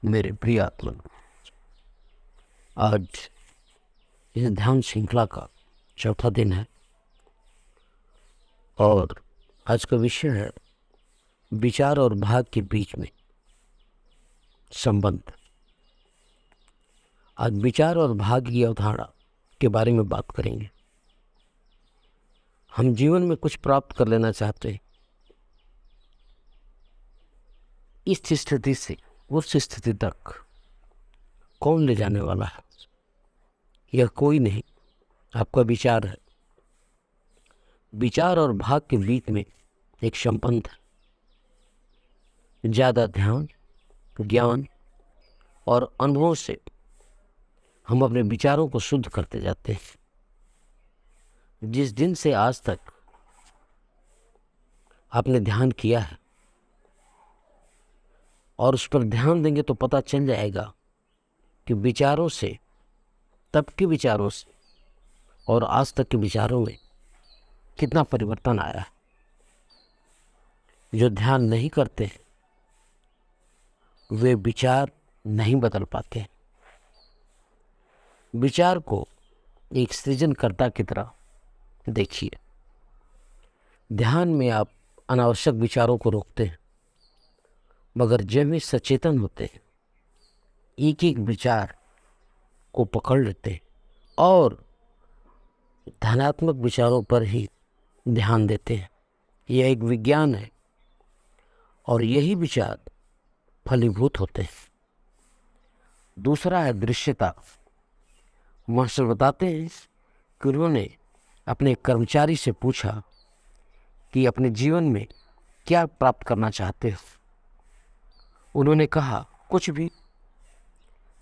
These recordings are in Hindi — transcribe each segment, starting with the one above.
मेरे प्रिय आत्मा, आज इस ध्यान श्रृंखला का चौथा दिन है और आज का विषय है विचार और भाग के बीच में संबंध। आज विचार और भाग की अवधारणा के बारे में बात करेंगे। हम जीवन में कुछ प्राप्त कर लेना चाहते हैं, इस स्थिति से उस स्थिति तक कौन ले जाने वाला है? यह कोई नहीं, आपका विचार है। विचार और भाग के बीच में एक संबंध है। ज़्यादा ध्यान, ज्ञान और अनुभव से हम अपने विचारों को शुद्ध करते जाते हैं। जिस दिन से आज तक आपने ध्यान किया है और उस पर ध्यान देंगे तो पता चल जाएगा कि विचारों से, तब के विचारों से और आज तक के विचारों में कितना परिवर्तन आया है। जो ध्यान नहीं करते हैं वे विचार नहीं बदल पाते हैं। विचार को एक सृजनकर्ता की तरह देखिए। ध्यान में आप अनावश्यक विचारों को रोकते हैं, मगर जब वे सचेतन होते हैं एक एक विचार को पकड़ लेते हैं और धनात्मक विचारों पर ही ध्यान देते हैं। यह एक विज्ञान है और यही विचार फलीभूत होते हैं। दूसरा है दृश्यता। मास्टर बताते हैं कि उन्होंने अपने कर्मचारी से पूछा कि अपने जीवन में क्या प्राप्त करना चाहते हो। उन्होंने कहा कुछ भी।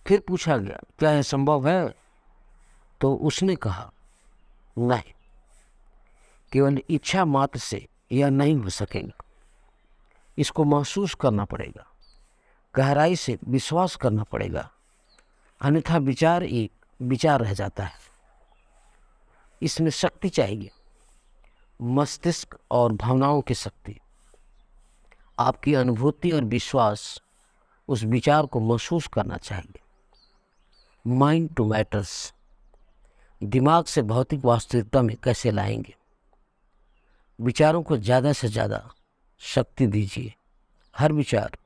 फिर पूछा गया क्या यह संभव है, तो उसने कहा नहीं, केवल इच्छा मात्र से यह नहीं हो सकेगा। इसको महसूस करना पड़ेगा, गहराई से विश्वास करना पड़ेगा, अन्यथा विचार एक विचार रह जाता है। इसमें शक्ति चाहिए, मस्तिष्क और भावनाओं की शक्ति। आपकी अनुभूति और विश्वास उस विचार को महसूस करना चाहिए। Mind to matters. दिमाग से भौतिक वास्तविकता में कैसे लाएंगे? विचारों को ज़्यादा से ज़्यादा शक्ति दीजिए। हर विचार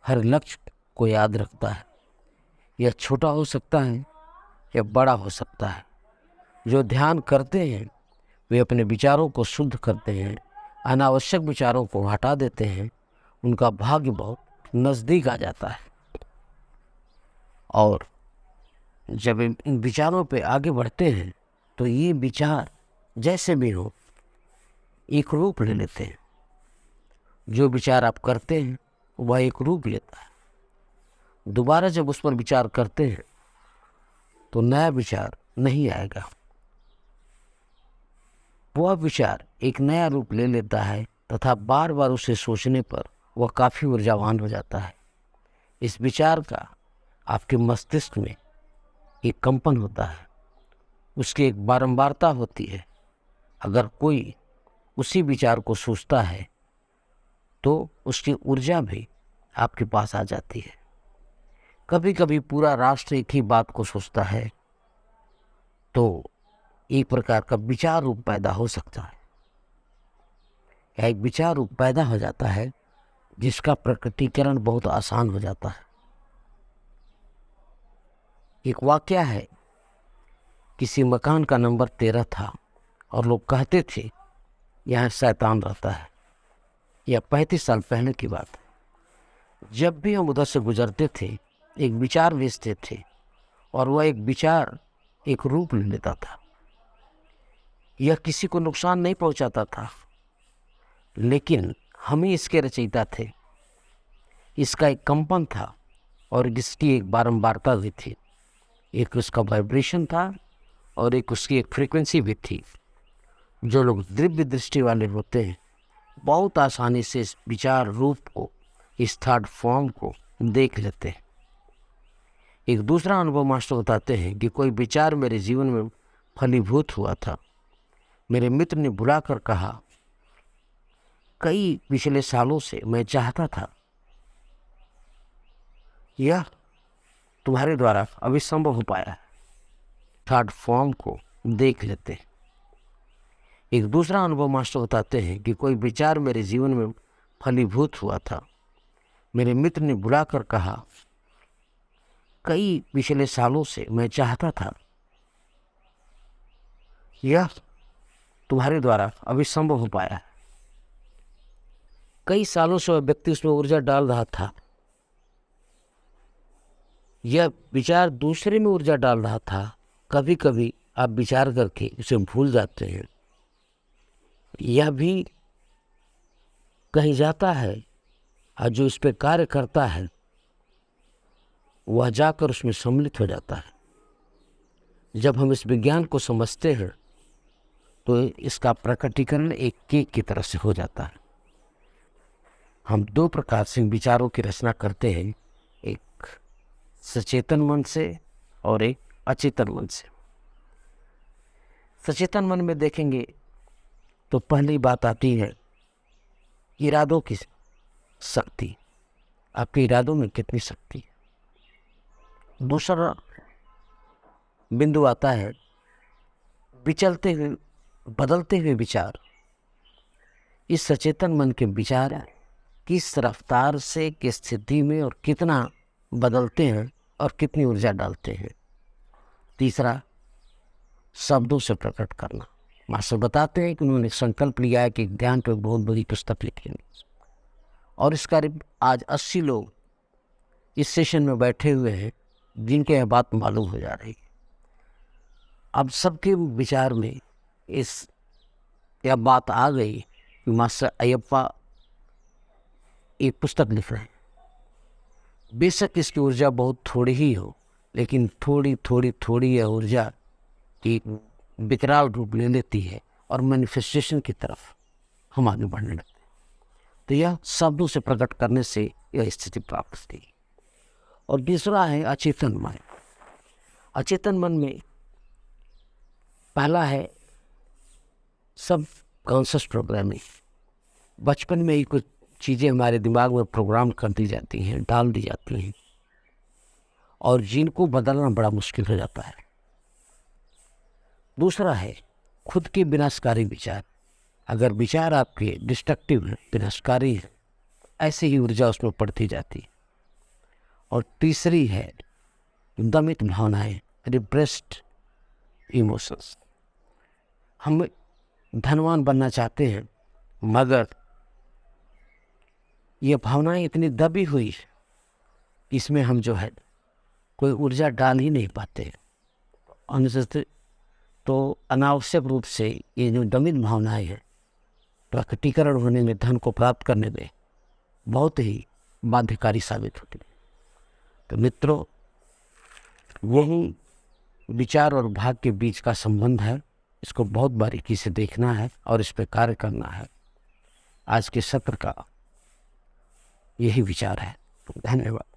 हर लक्ष्य को याद रखता है। यह छोटा हो सकता है या बड़ा हो सकता है। जो ध्यान करते हैं वे अपने विचारों को शुद्ध करते हैं, अनावश्यक विचारों को हटा देते हैं। उनका भाग्य बहुत नज़दीक आ जाता है और जब इन विचारों पे आगे बढ़ते हैं तो ये विचार जैसे भी हो एक रूप ले लेते हैं। जो विचार आप करते हैं वह एक रूप लेता है। दोबारा जब उस पर विचार करते हैं तो नया विचार नहीं आएगा। वह विचार एक नया रूप ले लेता है तथा बार बार उसे सोचने पर वह काफ़ी ऊर्जावान हो जाता है। इस विचार का आपके मस्तिष्क में एक कंपन होता है, उसकी एक बारंबारता होती है। अगर कोई उसी विचार को सोचता है तो उसकी ऊर्जा भी आपके पास आ जाती है। कभी कभी पूरा राष्ट्र एक ही बात को सोचता है तो एक प्रकार का विचार रूप पैदा हो सकता है, या एक विचार रूप पैदा हो जाता है जिसका प्रकटीकरण बहुत आसान हो जाता है। एक वाकया है, किसी मकान का नंबर 13 था और लोग कहते थे यहाँ शैतान रहता है। यह 35 साल पहले की बात है। जब भी हम उधर से गुजरते थे एक विचार भेजते थे और वह एक विचार एक रूप ले लेता था। यह किसी को नुकसान नहीं पहुंचाता था, लेकिन हम ही इसके रचयिता थे। इसका एक कंपन था और इसकी एक बारंबारता भी थी। एक उसका वाइब्रेशन था और एक उसकी एक फ्रीक्वेंसी भी थी। जो लोग दिव्य दृष्टि वाले होते हैं बहुत आसानी से इस विचार रूप को, इस थर्ड फॉर्म को देख लेते हैं। एक दूसरा अनुभव मास्टर बताते हैं कि कोई विचार मेरे जीवन में फलीभूत हुआ था। मेरे मित्र ने बुलाकर कहा, कई पिछले सालों से मैं चाहता था यह तुम्हारे द्वारा अभी संभव हो पाया है। थर्ड फॉर्म को देख लेते हैं। एक दूसरा अनुभव मास्टर बताते हैं कि कोई विचार मेरे जीवन में फलीभूत हुआ था। मेरे मित्र ने बुलाकर कहा, कई पिछले सालों से मैं चाहता था, यह तुम्हारे द्वारा अभी संभव हो पाया है। कई सालों से वह व्यक्ति उसमें ऊर्जा डाल रहा था। यह विचार दूसरे में ऊर्जा डाल रहा था। कभी कभी आप विचार करके उसे भूल जाते हैं। यह भी कहीं जाता है और जो इस पे कार्य करता है वह जाकर उसमें सम्मिलित हो जाता है। जब हम इस विज्ञान को समझते हैं तो इसका प्रकटीकरण एक केक की तरह से हो जाता है। हम दो प्रकार से विचारों की रचना करते हैं, एक सचेतन मन से और एक अचेतन मन से। सचेतन मन में देखेंगे तो पहली बात आती है इरादों की शक्ति। आपके इरादों में कितनी शक्ति है। दूसरा बिंदु आता है विचलते हुए बदलते हुए विचार। इस सचेतन मन के विचार किस रफ्तार से, किस स्थिति में और कितना बदलते हैं और कितनी ऊर्जा डालते हैं। तीसरा शब्दों से प्रकट करना। मास्टर बताते हैं कि उन्होंने संकल्प लिया है कि ध्यान पर बहुत बड़ी पुस्तक लिखेंगे और इस कार्य आज 80 लोग इस सेशन में बैठे हुए हैं जिनके यह बात मालूम हो जा रही है। अब सबके विचार में यह बात आ गई कि मास्टर अयप्पा एक पुस्तक लिख रहे हैं। बेशक इसकी ऊर्जा बहुत थोड़ी ही हो, लेकिन थोड़ी थोड़ी थोड़ी यह ऊर्जा की विकराल रूप ले लेती है और मैनिफेस्टेशन की तरफ हम आगे बढ़ने लगते हैं। तो यह शब्दों से प्रकट करने से यह स्थिति प्राप्त होती है। और दूसरा है अचेतन मन। अचेतन मन में पहला है सब कॉन्शियस प्रोग्रामिंग। बचपन में ही कुछ चीज़ें हमारे दिमाग में प्रोग्राम कर दी जाती हैं, डाल दी जाती हैं और जिनको बदलना बड़ा मुश्किल हो जाता है। दूसरा है खुद के विनाशकारी विचार। अगर विचार आपके डिस्ट्रक्टिव है, विनाशकारी है, ऐसे ही ऊर्जा उसमें पड़ती जाती है। और तीसरी है दमित भावनाएं, रिप्रेस्ड इमोशंस। हम धनवान बनना चाहते हैं मगर ये भावनाएं इतनी दबी हुई है, इसमें हम जो है कोई ऊर्जा डाल ही नहीं पाते। तो अनावश्यक रूप से ये जो दमित भावनाएं हैं प्रकटीकरण होने में, धन को प्राप्त करने में बहुत ही बाध्यकारी साबित होती है। तो मित्रों, यही विचार और भाग के बीच का संबंध है। इसको बहुत बारीकी से देखना है और इस पर कार्य करना है। आज के सत्र का यही विचार है। धन्यवाद।